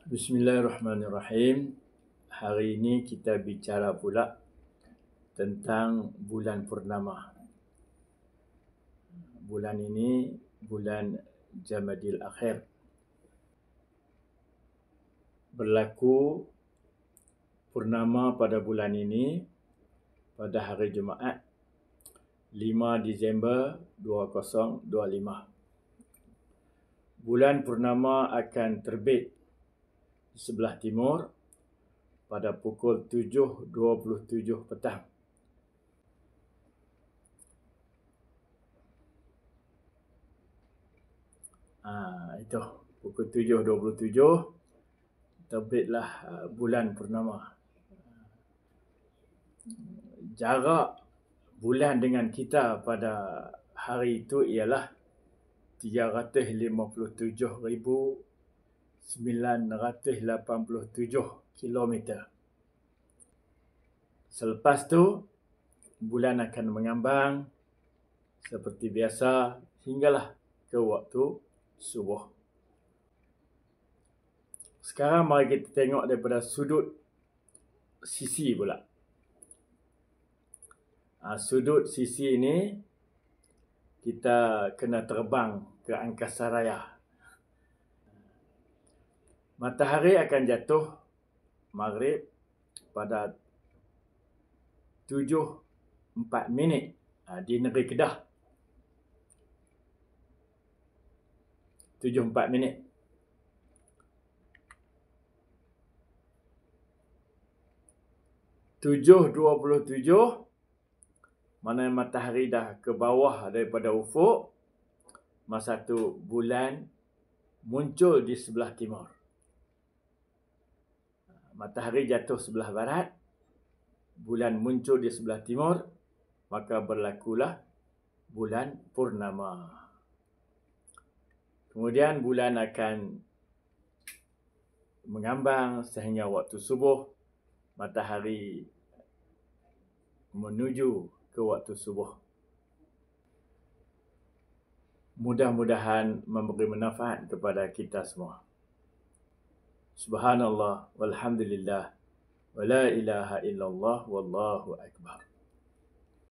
Bismillahirrahmanirrahim. Hari ini kita bicara pula tentang bulan purnama. Bulan ini bulan Jamadil Akhir. Berlaku purnama pada bulan ini pada hari Jumaat 5 Disember 2025. Bulan purnama akan terbit di sebelah timur pada pukul 7.27 petang. Itu pukul 7.27 terbitlah bulan purnama. Jarak bulan dengan kita pada hari itu ialah 357,987 kilometer. Selepas tu, bulan akan mengambang seperti biasa hinggalah ke waktu subuh. Sekarang mari kita tengok daripada sudut sisi pula. Sudut sisi ini kita kena terbang ke angkasa raya. Matahari akan jatuh maghrib pada 7.04 di negeri Kedah. 7.04. Tujuh 27 mana matahari dah ke bawah daripada ufuk, masa tu bulan muncul di sebelah timur. Matahari jatuh sebelah barat, bulan muncul di sebelah timur, maka berlakulah bulan purnama. Kemudian bulan akan mengambang sehingga waktu subuh, matahari menuju ke waktu subuh. Mudah-mudahan memberi manfaat kepada kita semua. Subhanallah walhamdulillah wa la ilaha illallah wallahu akbar.